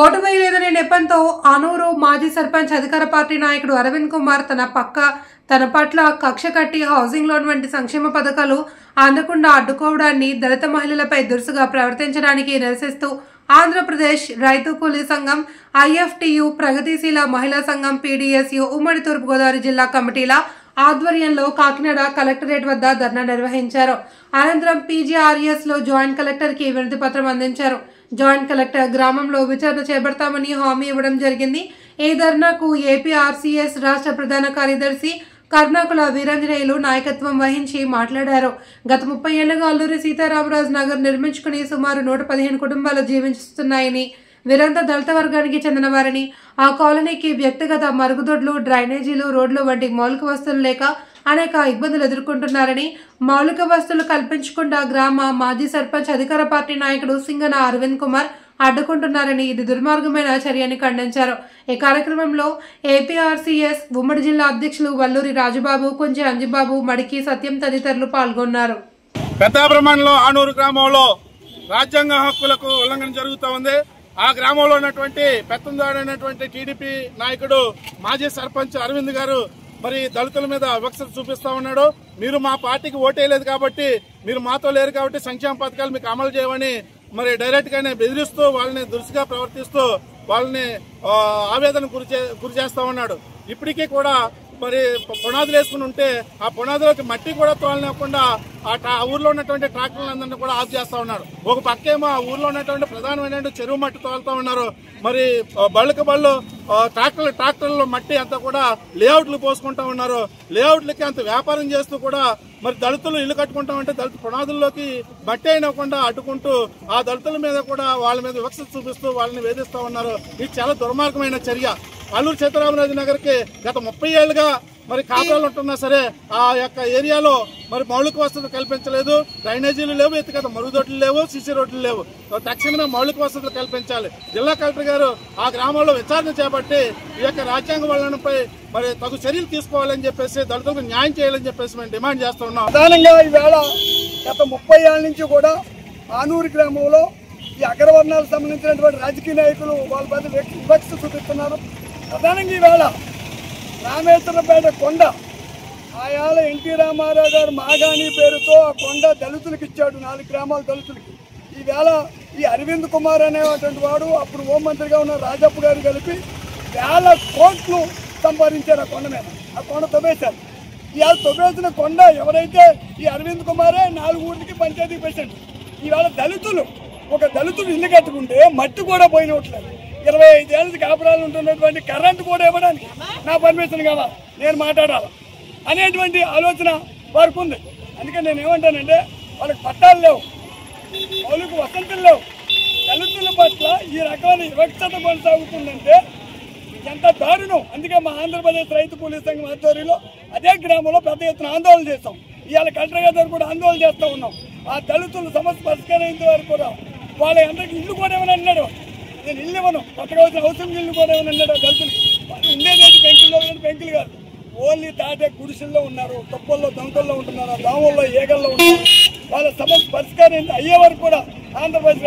Vote వేయలేదనే నెపంతో అనూరు మాజీ సర్పంచ్ అధికార పార్టీ నాయకుడు అరవింద్ కుమార్ తన పట్ల కక్ష కట్టి హౌసింగ్ లోన్ వంటి సంక్షేమ పథకాలు అందకుండా అడ్డుకోవడాన్ని దళిత మహిళలపై దురుసుగా ప్రవర్తించడానికి నిరసిస్తూ ఆంధ్రప్రదేశ్ రైతు కూలీ సంఘం, ఐఎఫ్టియు, ప్రగతిశీల మహిళా సంఘం, పీడీఎస్యు ఉమ్మడి తూర్పుగోదావరి జిల్లా కమిటీల ఆధ్వర్యంలో కాకినాడ కలెక్టరేట్ వద్ద ధర్నా నిర్వహించారు. అనంతరం పీజీఆర్ఎస్ లో జాయింట్ కలెక్టర్ కి వినతి పత్రం అందించారు. జాయింట్ కలెక్టర్ గ్రామంలో విచారణ చేపడతామని హామీ ఇవ్వడం జరిగింది. ఈ ధర్నాకు ఏపీఆర్సీఎస్ రాష్ట్ర ప్రధాన కార్యదర్శి కర్ణాకుల వీరాంజనేయులు నాయకత్వం వహించి మాట్లాడారు. గత 30 ఏళ్లుగా అల్లూరి సీతారామరాజు నగర్ నిర్మించుకుని సుమారు 115 కుటుంబాలు జీవిస్తున్నాయని, వీరంతా దళిత వర్గానికి చెందిన వారని, ఆ కాలనీకి వ్యక్తిగత మరుగుదొడ్లు, డ్రైనేజీలు, రోడ్లు వంటి మౌలిక వస్తువులు లేక అనేక ఇబ్బందులు ఎదుర్కొంటున్నారని, మౌలిక వస్తువులు కల్పించకుండా గ్రామ మాజీ సర్పంచ్ అధికార పార్టీ నాయకుడు సింగన అరవింద్ కుమార్ అడ్డుకుంటున్నారని, ఇది దుర్మార్గమైన చర్యని ఖండించారు. ఈ కార్యక్రమంలో ఏపీఆర్సీఎస్ ఉమ్మడి జిల్లా అధ్యక్షులు వల్లూరి రాజుబాబు, కుంజి అంజిబాబు, మడికి సత్యం తదితరులు పాల్గొన్నారు. పెద్దాబ్రహ్మణ్యంలో ఆనూరు గ్రామంలో రాజ్యాంగ హక్కులకు ఉల్లంఘన జరుగుతూ ఉంది. ఆ గ్రామంలో ఉన్నటువంటి పెత్తందాడైనటువంటి టీడీపీ నాయకుడు మాజీ సర్పంచ్ అరవింద్ గారు మరి దళితుల మీద వివక్షత చూపిస్తా ఉన్నాడు. మీరు మా పార్టీకి ఓటేయలేదు కాబట్టి, మీరు మాతో లేరు కాబట్టి సంక్షేమ పథకాలు మీకు అమలు చేయమని మరి డైరెక్ట్ గానే బెదిరిస్తూ వాళ్ళని దురుసుగా ప్రవర్తిస్తూ వాళ్ళని ఆవేదన గురి చేస్తా ఉన్నాడు. ఇప్పటికీ కూడా మరి పునాదులు వేసుకుని ఉంటే ఆ పునాదులోకి మట్టి కూడా తోలనివ్వకుండా ఆ ఊర్లో ఉన్నటువంటి ట్రాక్టర్లందరినీ కూడా ఆఫ్ చేస్తా ఉన్నారు. ఒక పక్కేమో ఆ ఊర్లో ఉన్నటువంటి ప్రధానమైన చెరువు మట్టి తోలుతా ఉన్నారు. మరి బళ్ళు ట్రాక్టర్లో మట్టి అంతా కూడా లేఅవుట్లు పోసుకుంటా ఉన్నారు. లేఅవుట్లకి అంత వ్యాపారం చేస్తూ కూడా మరి దళితులు ఇల్లు కట్టుకుంటామంటే దళిత పునాదుల్లోకి మట్టి అయినకుండా అడ్డుకుంటూ ఆ దళితుల మీద కూడా వాళ్ళ మీద వివక్షత చూపిస్తూ వాళ్ళని వేధిస్తా ఉన్నారు. ఇది చాలా దుర్మార్గమైన చర్య. అల్లూరు సీతారామరాజు నగర్ కి గత 30 ఏళ్లుగా మరి కాపురాలు ఉంటున్నా సరే ఆ యొక్క ఏరియాలో మరి మౌలిక వసతులు కల్పించలేదు. డ్రైనేజీలు లేవు, ఎత్తికత మరుగుదొడ్లు లేవు, సిసి రోడ్లు లేవు. తక్షణమే మౌలిక వసతులు కల్పించాలి. జిల్లా కలెక్టర్ గారు ఆ గ్రామంలో విచారణ చేపట్టి ఈ యొక్క రాజ్యాంగ వలనపై మరి తగు చర్యలు తీసుకోవాలని చెప్పేసి, దళితులకు న్యాయం చేయాలని చెప్పేసి మేము డిమాండ్ చేస్తా ఉన్నాం. ప్రధానంగా ఈవేళ గత 30 ఏళ్ల నుంచి కూడా ఆనూరు గ్రామంలో ఈ అగ్రవర్ణాలకు సంబంధించినటువంటి రాజకీయ నాయకులు వాళ్ళ పైన వివక్ష చూపిస్తున్నారు. ప్రధానంగా ఈవేళ రామేశ్వరపేట కొండ ఆయాల ఎన్టీ రామారావు గారు మాగాణి పేరుతో ఆ కొండ దళితులకు ఇచ్చాడు, 4 గ్రామాల దళితులకి. ఈవేళ ఈ అరవింద్ కుమార్ అనేటువంటి వాడు అప్పుడు హోంమంత్రిగా ఉన్న రాజప్ప గారు కలిపి వేల కోట్లు సంపాదించారు ఆ కొండ మీద. ఆ కొండ తవ్వేశారు. ఇవాళ తవ్వేసిన కొండ ఎవరైతే ఈ అరవింద్ కుమారే 4 ఊరికి పంచాయతీ ప్రెసిడెంట్. ఈవేళ దళితులు ఒక దళితుడు ఇల్లు కట్టుకుంటే మట్టి కూడా పోయినట్లేదు. 25 ఏళ్ళకి కాపురాలు ఉంటున్నటువంటి కరెంటు కూడా ఇవ్వడానికి నా పర్మిషన్ కావాలి, నేను మాట్లాడాలి అనేటువంటి ఆలోచన వారికి ఉంది. అందుకని నేను ఏమంటానంటే వాళ్ళకి పట్టాలు లేవు, మౌలిక వసతులు లేవు. దళితుల పట్ల ఈ రకమైన వివక్షత కొనసాగుతుందంటే ఎంత దారుణం. అందుకే మా ఆంధ్రప్రదేశ్ రైతు కూలీ సంఘం ఆధ్వర్యంలో అదే గ్రామంలో పెద్ద ఎత్తున ఆందోళన చేస్తాం. ఇవాళ కలెక్టర్ గారు కూడా ఆందోళన చేస్తూ ఉన్నాం. ఆ దళితుల సమస్య పరిష్కరించే వరకు కూడా వాళ్ళ అందరికి ఇల్లు కూడా ఏమని అన్నాడు, నేను ఇల్లు ఇవ్వను, కొత్తగా వచ్చిన హౌసింగ్ ఇల్లు కూడా ఏమని అన్నాడు. దళితులకి ఉండేది పెంకులు కాదు, ఓన్లీ తాటే గుడిసెల్లో ఉన్నారు, తొప్పల్లో దొంగల్లో ఉంటున్నారు, దోమల్లో ఏగల్లో ఉంటున్నారు. వాళ్ళ సమస్య పరిష్కారం అయ్యే వరకు కూడా ఆంధ్రప్రదేశ్